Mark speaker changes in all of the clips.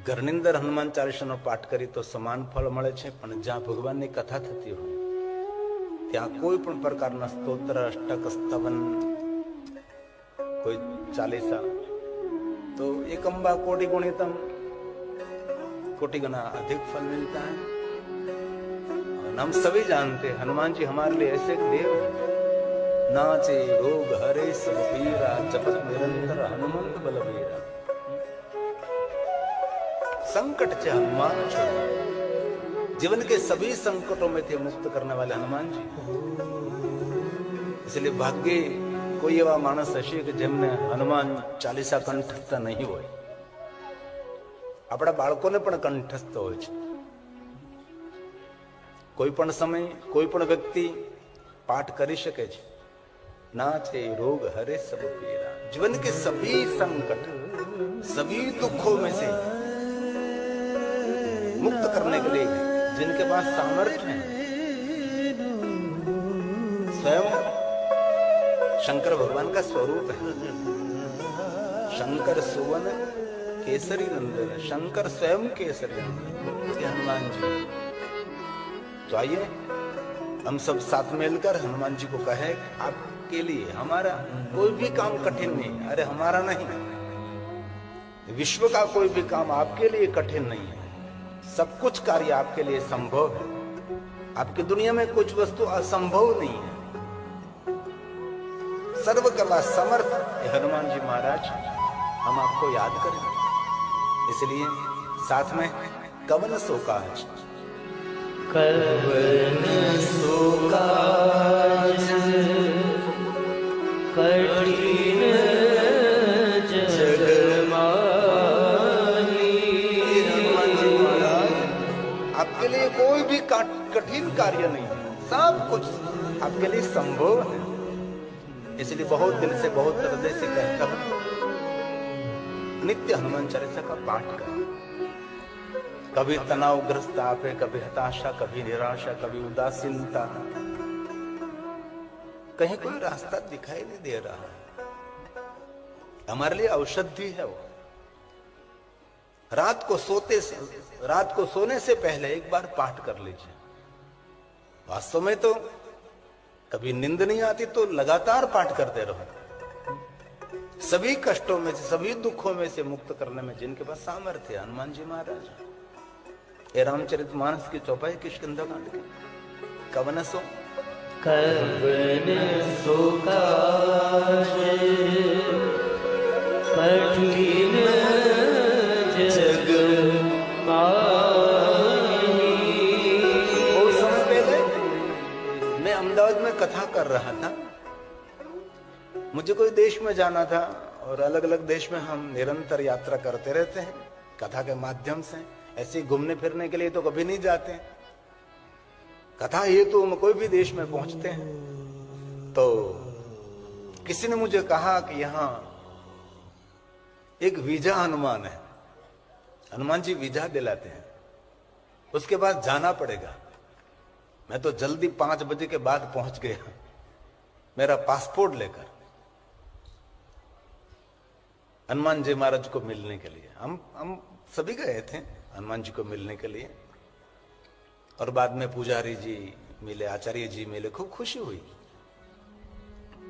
Speaker 1: ઘરની અંદર હનુમાન ચાલીસાનો પાઠ કરી તો સમાન ફળ મળે છે, પણ જ્યાં ભગવાનની કથા થતી હોય ત્યાં કોઈ પણ પ્રકારના સ્તોત્ર, અષ્ટક, સ્તવન, कोई चालीसा तो एक अम्बा कोटि गुणितम, कोटि गुना अधिक फल मिलता है। और हम सभी जानते हैं हनुमान जी हमारे लिए ऐसे एक देव है। नाचे रोग हरे सब पीरा, जपत निरंतर हनुमंत बलबीरा। संकट से हनुमान छोड़ो, जीवन के सभी संकटों में थे मुक्त करने वाले हनुमान जी। इसलिए भाग्य कोई एवा मानस हशे कि जेमने हनुमान चालीसा कंठस्थ नहीं होय। आपड़ा बाळकोने पण कंठस्थ होय छे। कोई पण समय कोई पण व्यक्ति पाठ करी शके छे। नाचे रोग हरे सब पीरा, जीवन के सभी संकट, सभी दुखों में से मुक्त करने के लिए जिनके पास सामर्थ्य है, स्वयं शंकर भगवान का स्वरूप है। शंकर सुवन केसरी नंदन, शंकर स्वयं केसरी नंदन हनुमान जी। तो आइए हम सब साथ मिलकर हनुमान जी को कहे, आपके लिए हमारा कोई भी काम कठिन नहीं। अरे हमारा नहीं, विश्व का कोई भी काम आपके लिए कठिन नहीं है। सब कुछ कार्य आपके लिए संभव है। आपकी दुनिया में कुछ वस्तु असंभव नहीं है। सर्वकला समर्थ हनुमान जी महाराज हम आपको याद करें। इसलिए साथ में कवन सोकाज,
Speaker 2: कवन सोकाज कठिन जग माही।
Speaker 1: हनुमान जी महाराज आपके लिए कोई भी कठिन कार्य नहीं है, सब कुछ आपके लिए संभव है। इसलिए बहुत दिल से, बहुत हृदय से कहता हूं, नित्य हनुमान चालीसा का पाठ करें। कभी तनावग्रस्त आप है, कभी हताशा, कभी निराशा, कभी उदासीनता, कहीं कोई रास्ता दिखाई नहीं दे रहा है, हमारे लिए औषधि है वो। रात को सोने से पहले एक बार पाठ कर लीजिए। वास्तव में तो कभी नींद नहीं आती तो लगातार पाठ करते रहो। सभी कष्टों में से, सभी दुखों में से मुक्त करने में जिनके पास सामर्थ्य है, हनुमान जी महाराज। ये रामचरितमानस की चौपाई किष्किंधा-कांड की कवन सो
Speaker 2: काज कठिन जग माही।
Speaker 1: बहुत समय पहले मैं अहमदाबाद में कथा कर रहा था। मुझे कोई देश में जाना था और अलग अलग देश में हम निरंतर यात्रा करते रहते हैं कथा के माध्यम से। ऐसे घूमने फिरने के लिए तो कभी नहीं जाते। कथा ये तो हम कोई भी देश में पहुंचते हैं तो किसी ने मुझे कहा कि यहाँ एक वीजा हनुमान है, हनुमान जी वीजा दिलाते हैं, उसके बाद जाना पड़ेगा। मैं तो जल्दी 5 बजे के बाद पहुंच गया मेरा पासपोर्ट लेकर हनुमान जी महाराज को मिलने के लिए। हम सभी गए थे हनुमान जी को मिलने के लिए। और बाद में पुजारी जी मिले, आचार्य जी मिले, खूब खुशी हुई।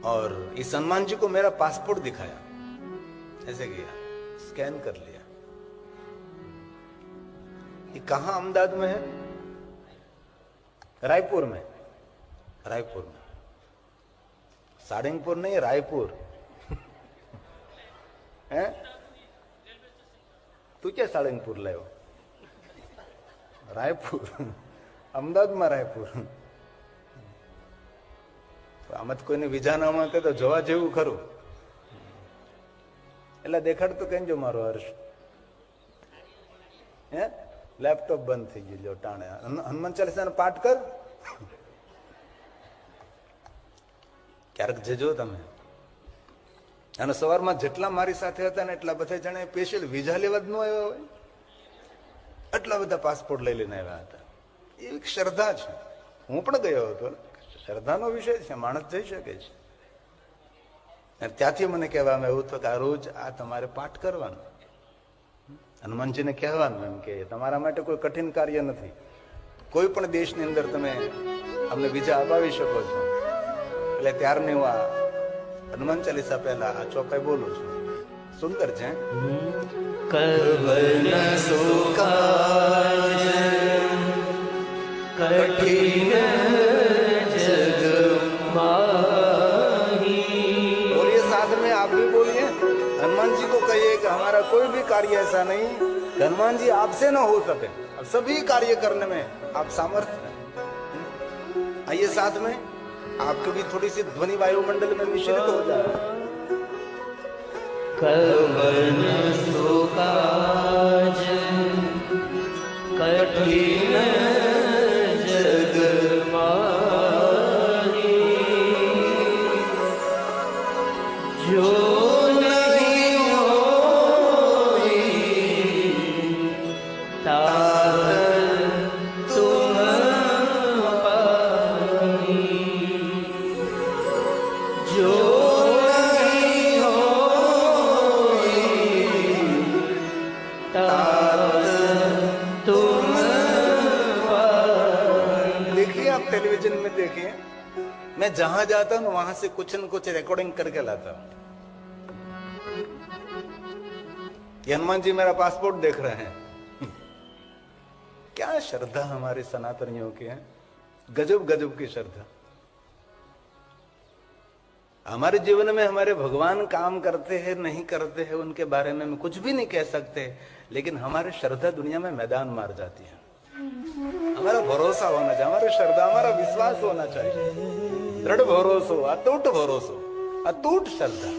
Speaker 1: और इस हनुमान जी को मेरा पासपोर्ट दिखाया, ऐसे किया, स्कैन कर लिया। ये कहां अहमदाबाद में है? रायपुर में। रायपुर में, सारंगपुर नहीं, रायपुर है। तू क्या सारंगपुर लायो? रायपुर, अहमदाबाद में रायपुर। આમાં તો કોઈને વિઝા ના મળે તો જોવા જેવું ખરું. એટલે દેખાડતું કહેજો મારો હર્ષ. હે લેપટોપ બંધ થઈ ગયું, જો ટાણે હનુમાન ચાલીસાનો પાઠ કર. ક્યારેક જજો તમે. અને સવારમાં જેટલા મારી સાથે હતા ને એટલા બધા જણે સ્પેશિયલ વિઝા લેવા જ ન આવ્યા હોય, આટલા બધા પાસપોર્ટ લઈ લઈને આવ્યા હતા. એવી શ્રદ્ધા છે. હું પણ ગયો હતો. શ્રદ્ધાનો વિષય છે, માણસ જઈ શકે છે. ત્યાંથી મને કહેવામાં આવ્યું હતું કે આ રોજ આ તમારે પાઠ કરવાનો. હનુમાનજીને કહેવાનું એમ કે તમારા માટે કોઈ કઠિન કાર્ય નથી, કોઈ પણ દેશની અંદર તમે અમને વિજય અપાવી શકો છો. એટલે ત્યારની હું આ હનુમાન ચાલીસા પહેલા આ ચોપાઈ બોલું છું. સુંદર છે.
Speaker 2: કવન સુકાજ કઠિન જગ માહી.
Speaker 1: बोलिए साथ में, आप भी बोलिए. हनुमान जी को कहिए कि हमारा कोई भी कार्य ऐसा नहीं हनुमान जी आपसे ना हो सके. अब सभी कार्य करने में आप सामर्थ्य हैं. आइए साथ में, आपकी भी थोड़ी सी ध्वनि वायुमंडल में मिश्रित हो जाए.
Speaker 2: कवन सुकाज कठिन जग माही. जो नहीं होई तात तुम पाही. जो
Speaker 1: टेलीविजन में देखिए, मैं जहां जाता हूं वहां से कुछ न कुछ रिकॉर्डिंग करके लाता हूं. ये हनुमान जी मेरा पासपोर्ट देख रहे हैं. क्या श्रद्धा हमारे सनातनियों की है, गजब गजब की श्रद्धा. हमारे जीवन में हमारे भगवान काम करते हैं नहीं करते हैं उनके बारे में हम कुछ भी नहीं कह सकते, लेकिन हमारी श्रद्धा दुनिया में मैदान मार जाती है. हमारा भरोसा होना चाहिए, हमारी श्रद्धा, हमारा विश्वास होना चाहिए. दृढ़ भरोसा, अटूट भरोसा, अटूट श्रद्धा.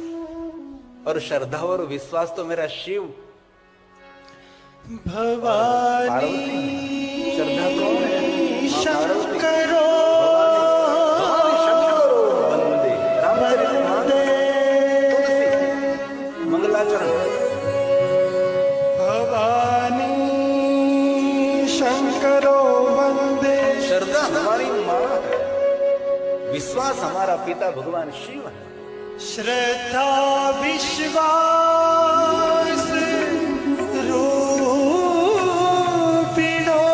Speaker 1: और श्रद्धा और विश्वास तो मेरा शिव
Speaker 3: भवानी
Speaker 1: श्रद्धा कौन है?
Speaker 3: शंकरो
Speaker 1: वंदे रामचरितमानस तुलसी मंगलाचरण.
Speaker 3: भवानी शंकरो वंदे.
Speaker 1: श्रद्धा हमारी माँ है, विश्वास हमारा पिता भगवान शिव है.
Speaker 3: श्रद्धा विश्वास रूपिणो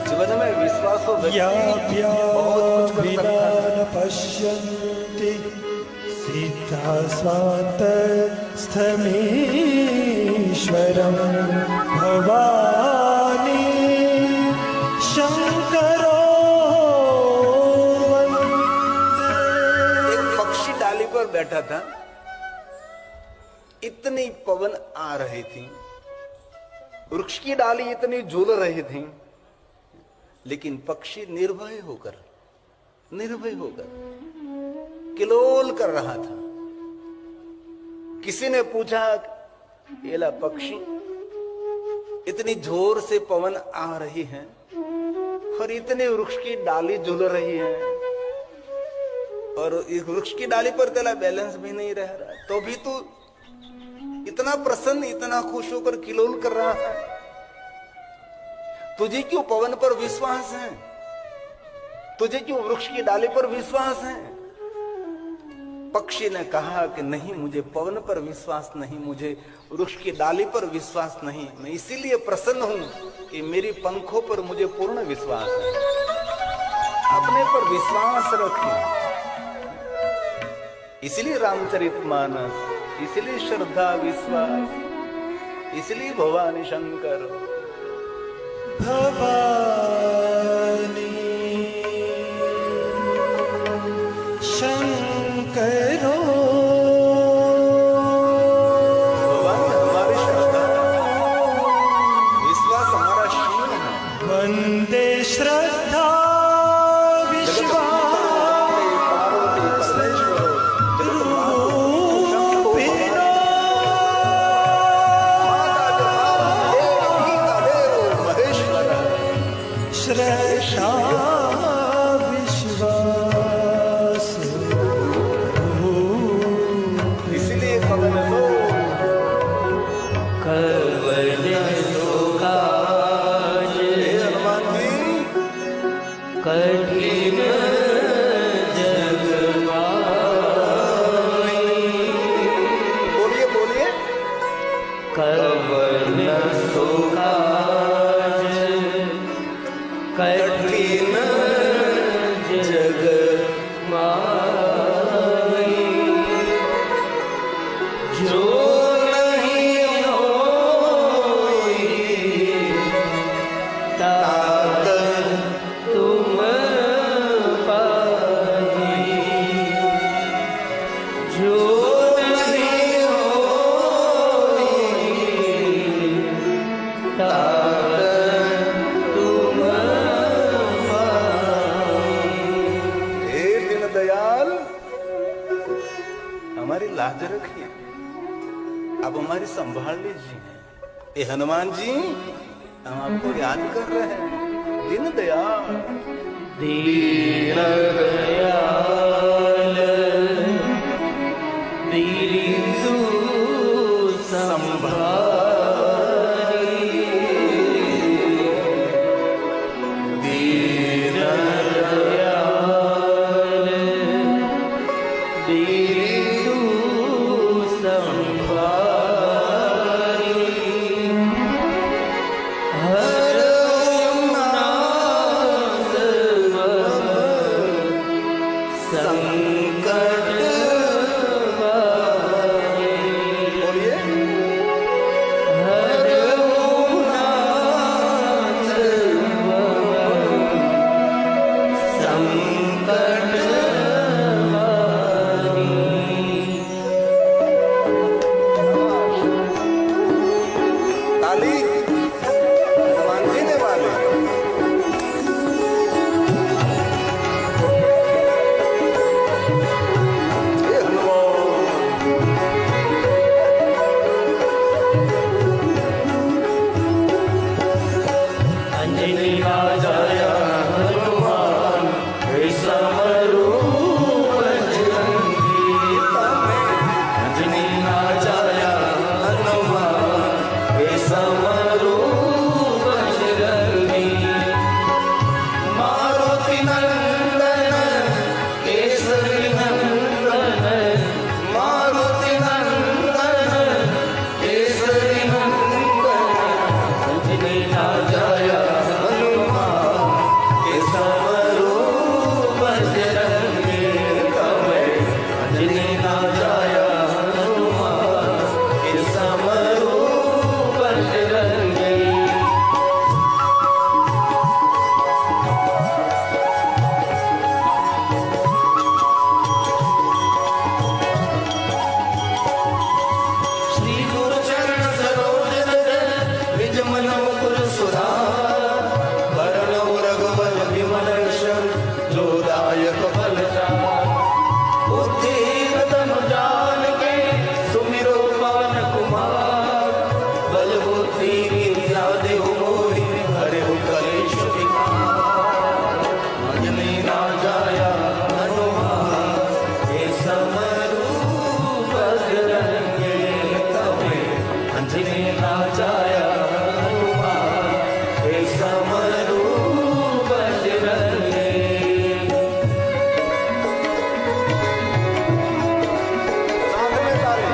Speaker 1: जीवन में विश्वास हो
Speaker 3: याभ्या विना न पश्यन्ति सीता स्वान्तस्थमीश्वरम्. भवानी शंकरो
Speaker 1: एक पक्षी डाली पर बैठा था, इतनी पवन आ रही थी, वृक्ष की डाली इतनी झूल रही थी, लेकिन पक्षी निर्भय होकर किलोल कर रहा था. किसी ने पूछा, एला पक्षी, इतनी जोर से पवन आ रही है और इतने वृक्ष की डाली झूल रही है और इस वृक्ष की डाली पर तेरा बैलेंस भी नहीं रह रहा, तो भी तू इतना प्रसन्न, इतना खुश होकर किलोल कर रहा है. तुझे क्यों पवन पर विश्वास है? तुझे क्यों वृक्ष की डाली पर विश्वास है? पक्षी ने कहा कि नहीं, मुझे पवन पर विश्वास नहीं, मुझे वृक्ष की डाली पर विश्वास नहीं. मैं इसीलिए प्रसन्न हूं कि मेरी पंखों पर मुझे पूर्ण विश्वास है. अपने पर विश्वास रखें. इसलिए रामचरितमानस, इसलिए श्रद्धा विश्वास, इसलिए भवानी शंकर.
Speaker 3: भवानी शंकरो
Speaker 1: भगवान हमारी श्रद्धा, विश्वास हमारा शिव है.
Speaker 3: वंदे श्रद्धा
Speaker 2: कवन सुकाज कठिन जग माई, जो नहीं होई तात तुम पाई, जो नहीं होई तात तुम पाई।
Speaker 1: हे दीनदयाल, हमारी लाज रखिए, आप हमारी संभाल लीजिए। ये हनुमान जी हम आपको याद कर रहे हैं। दीनदयाल
Speaker 2: दीन दयाल दीनदु संभारी, दीन दयाल दीनदु संभारी, हर नास संकट वारे,
Speaker 1: बोलिए।
Speaker 2: हर नास संकट वारे।
Speaker 1: ताली हनुमान जी ने वाले। हे हनुमान,
Speaker 2: अंजनी राजाया हनुमान हे समरूप बजरंगी तमें, अंजनी राजाया हनुमान हे समरूप बजरंगी, मारुति नंदन केसरी नंदन, मारुति नंदन केसरी नंदन, अंजनी राजाया हनुमान के समरूप बजरंगी तमें, अंजनी राजाया हनुमान के समरूप बजरंगी। श्री गुरु चरण सरोज रज निज मन मुकुर सुधार, वरण रघुवर विमल यश जो दायक फलचार, बुद्धिहीन तनु जान के सुमिरो पवन कुमार, बल बुद्धि विद्या देहु मोहि हरिहु कलेश विकार, अंजनी राजाया हनुमान हे समरूप बजरंगी तमें, अंजनी राजाया हनुमान हे समरूप बजरंगी।
Speaker 1: साथ में ताली।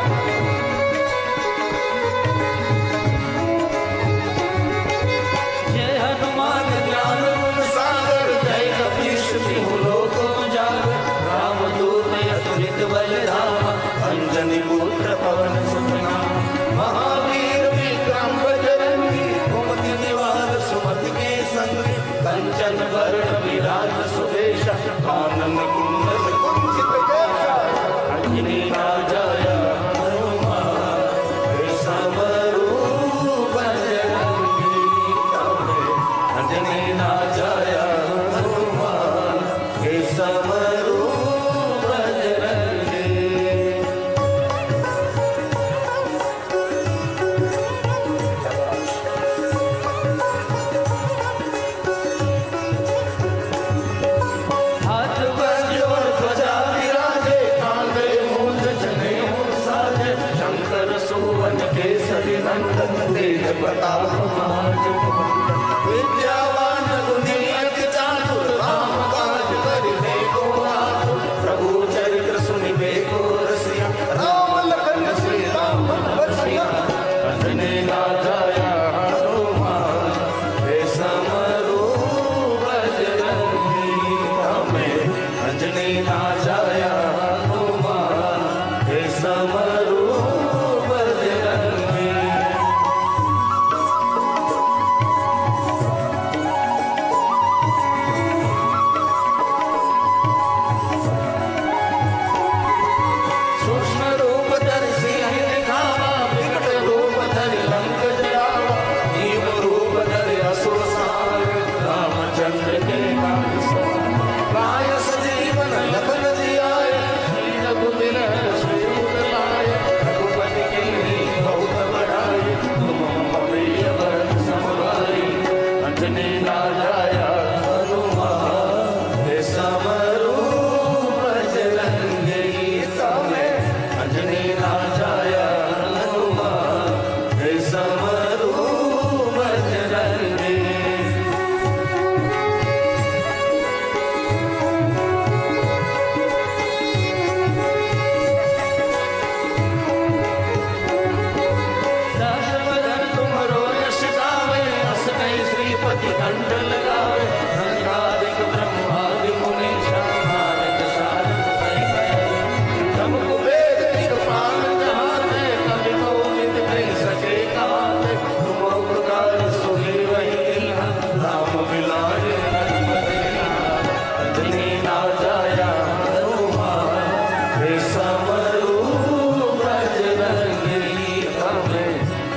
Speaker 2: जय हनुमान ज्ञान गुण सागर, जय कपीश तिहु लोक उजागर, रामदूत अतुलित बलधामा, अंजनी पुत्र पवन सुत नामा, महावीर विक्रम बजरंगी, कुमति निवार सुमति के संगी, कंचन वरण विराज सुबेशा, कानन कुंडल कुंचित केशा, अंजनी राजाया हनुमान हे समरूप बजरंगी तमें, अंजनी राजाया हनुमान हे समरूप बजरंगी। हाथ पर जोड़ ध्वजा विराजे, कांधे मूंज जनेऊ साजे, शंकर सुवन केसरी नंदन, तेज प्रताप महाजगवंदन, विद्यावान गुणी अति चातुर, राम काज करिबे को आतुर, प्रभु चरित्र सुनिबे को रसिया, राम लखन सीता मन बसिया, अंजनी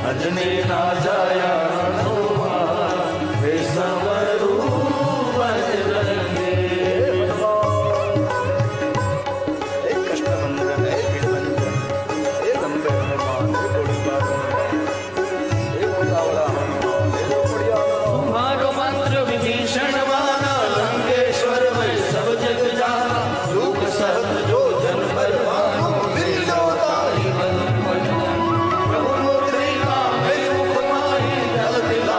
Speaker 2: अंजनी ना जाया हनुमान वे संवरू बजरंगी
Speaker 1: हे कष्टभंजन हे भीड़भंजन हे लंबे हनुमान हे गोलीबार हनुमान हे मुकावड़ा हनुमान हे लोकड़िया हनुमान
Speaker 2: तुम्हारो मंत्र विभीषण माना लंकेश्वर में सब जग जाना दुख सहत जो जन पर मानो मिलो ताहि बल प्रभु मुद्रिका मेरे मुख माही जल दिला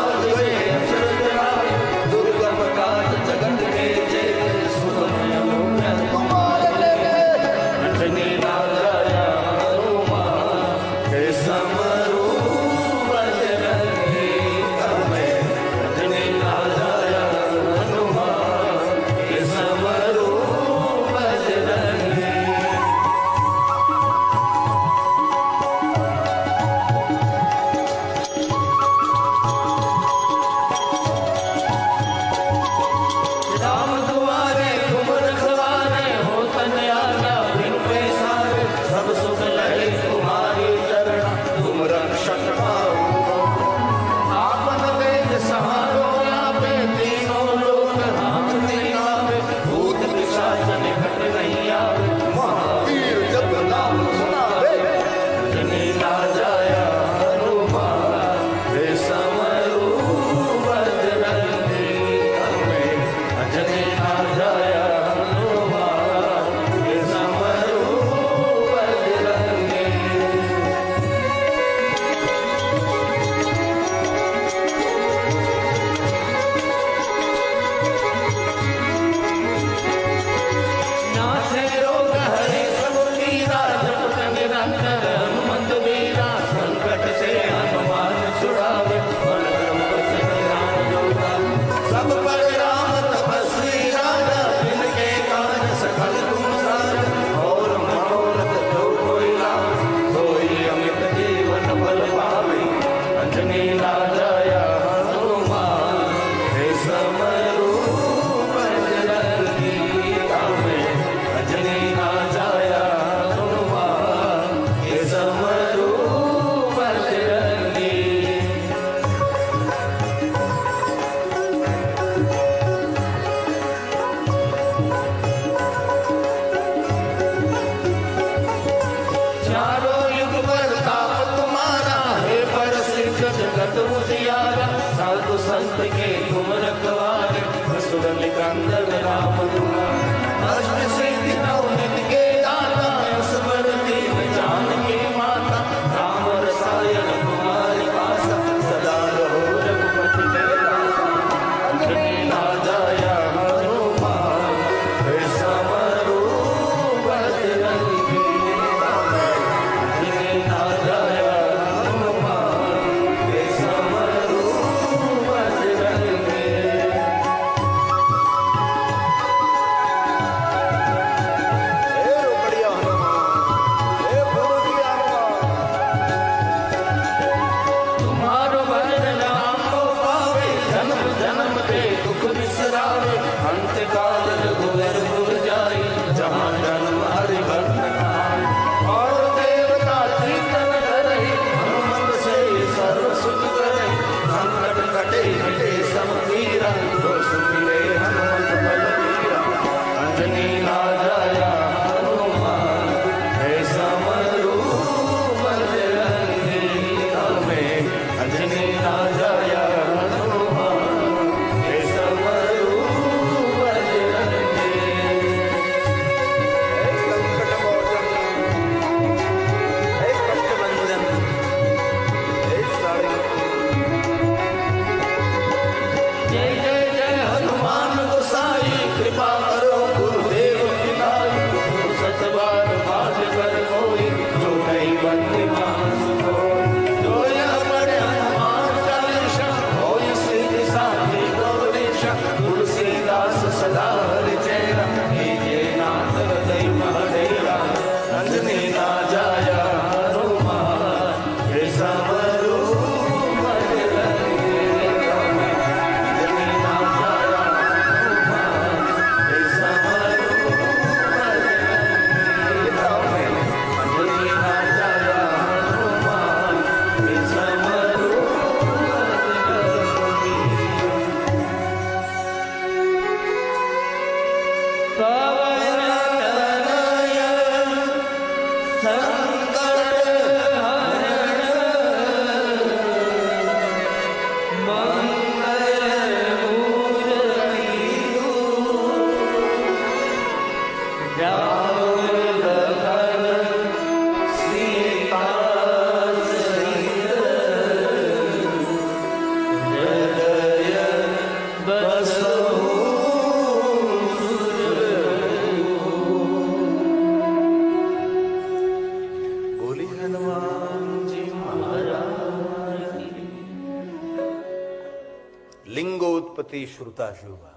Speaker 1: लिंगोत्पत्ति श्रुता शुभा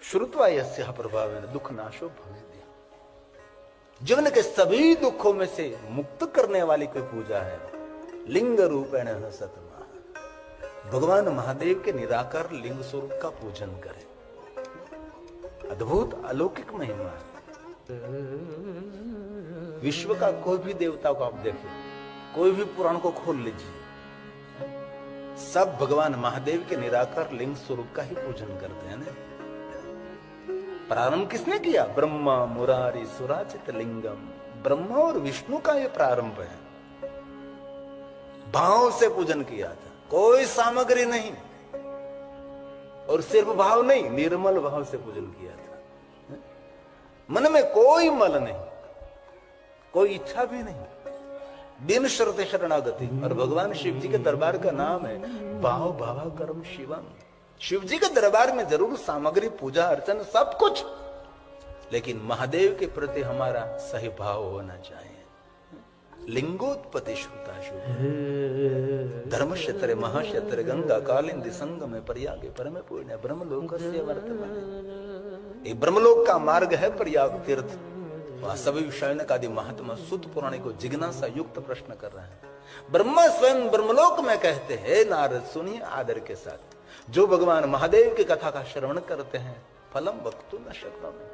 Speaker 1: श्रुत्वा यस्या प्रभावेन दुख नाशो भवेद्य। जीवन के सभी दुखों में से मुक्त करने वाली कोई पूजा है लिंग रूपेण सतमा। भगवान महादेव के निराकार लिंग स्वरूप का पूजन करें। अद्भुत अलौकिक महिमा है। विश्व का कोई भी देवता को आप देखिए, कोई भी पुराण को खोल लीजिए, सब भगवान महादेव के निराकार लिंग स्वरूप का ही पूजन करते हैं ना। प्रारंभ किसने किया? ब्रह्मा मुरारी सुराचित लिंगम। ब्रह्मा और विष्णु का यह प्रारंभ है। भाव से पूजन किया था, कोई सामग्री नहीं और सिर्फ भाव नहीं, निर्मल भाव से पूजन किया था। मन में कोई मल नहीं, कोई इच्छा भी नहीं, बिन शर्त शरणागति। और भगवान शिव जी के दरबार का नाम है भाव भावा कर्म शिवम। शिव जी के दरबार में जरूर सामग्री, पूजा अर्चन सब कुछ, लेकिन महादेव के प्रति हमारा सही भाव होना चाहिए। लिंगोत्पत्ति श्रुता शुभ धर्म क्षेत्र महाक्षेत्र गंगा कालिंदी संगम प्रयागे परम पुण्य ब्रह्मलोक से वर्तमान। एक ब्रह्मलोक का मार्ग है प्रयाग तीर्थ। वहां सभी विषयक आदि महात्मा सुत पुराणी को जिज्ञासा युक्त प्रश्न कर रहे हैं। ब्रह्मा स्वयं ब्रह्मलोक में कहते हैं, नारद सुनिए आदर के साथ, जो भगवान महादेव की कथा का श्रवण करते हैं फलम वक्तु न शक्नोमि।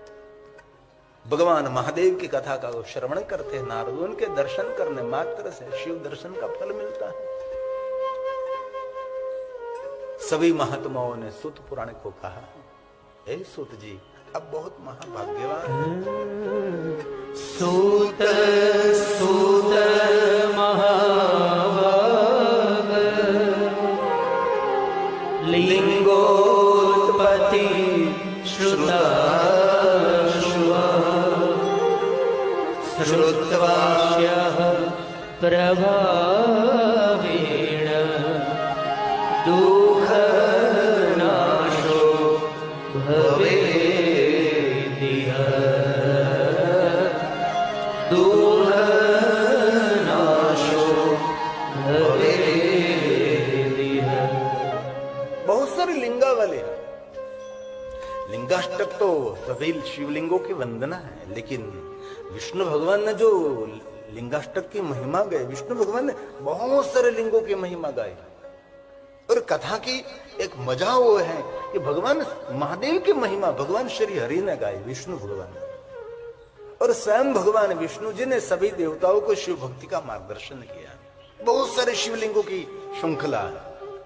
Speaker 1: भगवान महादेव की कथा का श्रवण करते हैं नारद, उनके दर्शन करने मात्र से शिव दर्शन का फल मिलता है। सभी महात्माओं ने सूत पुराण को कहा, हे सूत जी अब बहुत महाभाग्यवान।
Speaker 2: सूत सूत महाभाग लिंगोत्पत्ति श्रुता शुभा श्रुत्वा प्रभावेण दुःख नाशो भवेद्य। दुःख नाशो भवेद्य।
Speaker 1: बहुत सारे लिंगा वाले हैं। लिंगाष्टक तो सभी शिवलिंगों की वंदना है, लेकिन विष्णु भगवान ने जो लिंगाष्टक की महिमा गाई, विष्णु भगवान ने बहुत सारे लिंगों की महिमा गाई। और कथा की एक मजा वो है कि भगवान महादेव की महिमा भगवान श्री हरि ने गाई, विष्णु भगवान ने। और स्वयं भगवान विष्णु जी ने सभी देवताओं को शिव भक्ति का मार्गदर्शन किया। बहुत सारे शिवलिंगों की श्रृंखला,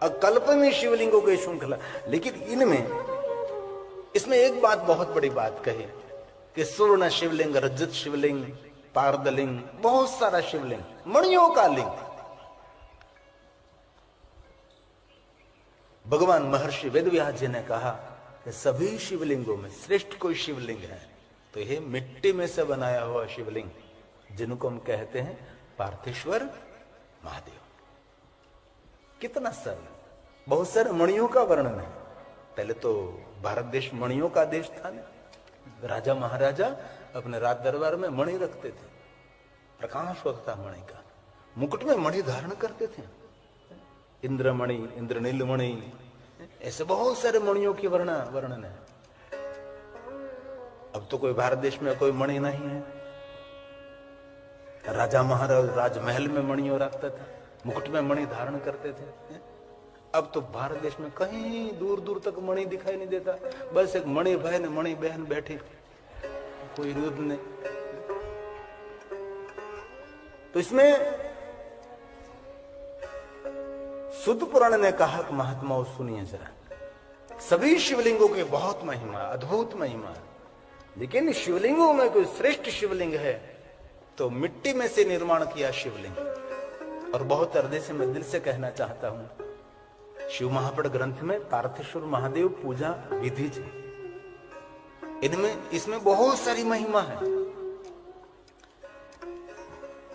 Speaker 1: अकल्पनीय शिवलिंगों की श्रृंखला। लेकिन इसमें एक बात, बहुत बड़ी बात कही कि स्वर्ण शिवलिंग, रजत शिवलिंग, पारदलिंग, बहुत सारा शिवलिंग, मणियों का लिंग। भगवान महर्षि वेदव्यास जी ने कहा कि सभी शिवलिंगों में श्रेष्ठ कोई शिवलिंग है तो यह मिट्टी में से बनाया हुआ शिवलिंग, जिनको हम कहते हैं पार्थेश्वर महादेव। कितना सरल, बहुत सारे मणियों का वर्णन है। पहले तो भारत देश मणियों का देश था ना। राजा महाराजा अपने राज दरबार में मणि रखते थे, प्रकाश होता था मणि का। मुकुट में मणि धारण करते थे, इंद्रमणि, इंद्रनील मणि, ऐसे बहुत सारे मणियों की वर्णन है। अब तो कोई भारत देश में कोई मणि नहीं है। राजा महाराज राजमहल में मणियों रखते थे, मुकुट में मणि धारण करते थे। अब तो भारत देश में कहीं दूर दूर तक मणि दिखाई नहीं देता। बस एक मणि भाई ने मणि बहन बैठी, कोई रूप नहीं। तो इसमें शुद्ध पुराण ने कहा कि महात्माओं सुनिए जरा, सभी शिवलिंगों की बहुत महिमा, अद्भुत महिमा, लेकिन शिवलिंगों में कोई श्रेष्ठ शिवलिंग है तो मिट्टी में से निर्माण किया शिवलिंग। और बहुत हृदय से मैं दिल से कहना चाहता हूं, शिव महापड़ ग्रंथ में पार्थेश्वर महादेव पूजा विधि है, इसमें बहुत सारी महिमा है।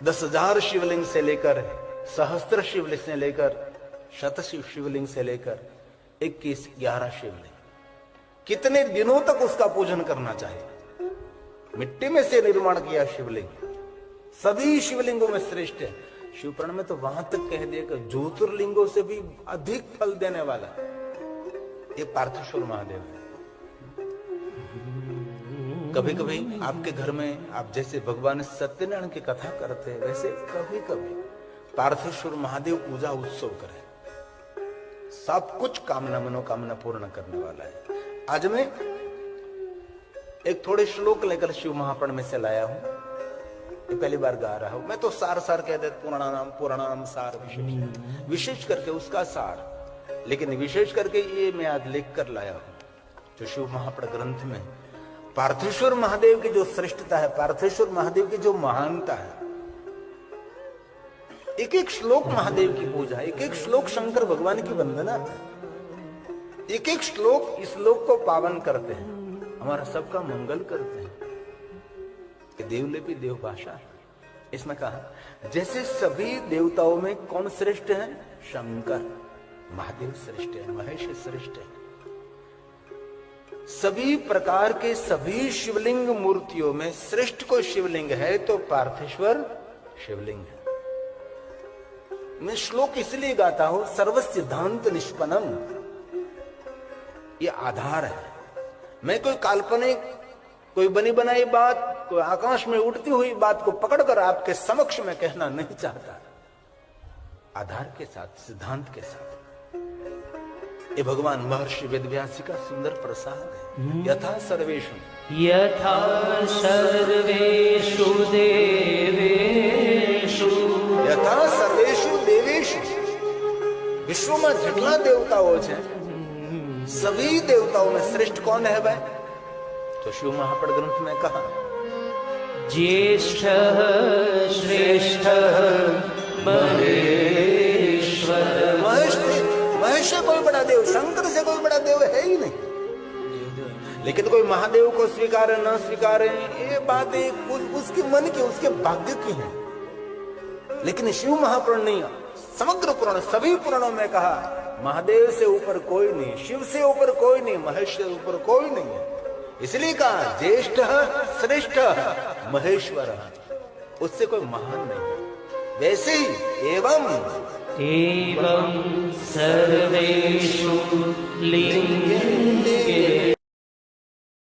Speaker 1: 10,000 शिवलिंग से लेकर सहस्त्र शिवलिंग से लेकर शत शिवलिंग से लेकर 21-11 शिवलिंग, कितने दिनों तक उसका पूजन करना चाहिए। मिट्टी में से निर्माण किया शिवलिंग सभी शिवलिंगों में श्रेष्ठ है। शिवपुराण में तो वहां तक कह दिया कि ज्योतिर्लिंगों से भी अधिक फल देने वाला। ये पार्थेश्वर महादेव है। कभी कभी आपके घर में आप जैसे भगवान सत्यनारायण की कथा करते हैं, वैसे कभी कभी पार्थेश्वर महादेव पूजा उत्सव करें। सब कुछ कामना मनोकामना पूर्ण करने वाला है। आज मैं एक थोड़े श्लोक लेकर शिव महापुराण में से लाया हूं। ये पहली बार गा रहा हूं। मैं तो सार सार कह देता, पुराणाम सार, विशेष करके उसका सार, लेकिन विशेष करके ये मैं आज लिख कर लाया हूं जो शिव महापुराण ग्रंथ में पार्थेश्वर महादेव की जो श्रेष्ठता है, पार्थेश्वर महादेव की जो महानता है। एक एक श्लोक महादेव की पूजा, एक एक श्लोक शंकर भगवान की वंदना है, एक एक श्लोक इस लोक को पावन करते हैं, हमारा सबका मंगल करते हैं। कि देवलिपि देव भाषा है। इसमें कहा जैसे सभी देवताओं में कौन श्रेष्ठ है? शंकर, महादेव श्रेष्ठ है, महेश श्रेष्ठ है। सभी प्रकार के सभी शिवलिंग मूर्तियों में श्रेष्ठ कोई शिवलिंग है तो पार्थेश्वर शिवलिंग है। मैं श्लोक इसलिए गाता हूं, सर्व सिद्धांत निष्पन्नम, ये आधार है। मैं कोई काल्पनिक, कोई बनी बनाई बात, कोई आकाश में उड़ती हुई बात को पकड़कर आपके समक्ष में कहना नहीं चाहता। आधार के साथ, सिद्धांत के साथ। ये भगवान महर्षि वेदव्यासी का सुंदर प्रसाद है। यथा सर्वेषु
Speaker 2: देवेषु
Speaker 1: यथा सर्वेषु देवेषु, विश्व में जितना देवताओं है सभी देवताओं में श्रेष्ठ कौन है भाई? तो शिव महापुराण ग्रंथ में कहा
Speaker 2: ज्येष्ठ श्रेष्ठ महेश्वर।
Speaker 1: महेश से कोई बड़ा देव, शंकर से कोई बड़ा देव है ही नहीं। लेकिन कोई महादेव को स्वीकारे न स्वीकारे ये बात उसके मन की, उसके भाग्य की है। लेकिन शिव महापुराण नहीं, समग्र पुराण, सभी पुराणों में कहा महादेव से ऊपर कोई नहीं, शिव से ऊपर कोई नहीं, महेश से ऊपर कोई नहीं है। इसलिए कहा ज्येष्ठ श्रेष्ठ महेश्वर, उससे कोई महान नहीं है। वैसे ही एवं
Speaker 2: सर्वेषु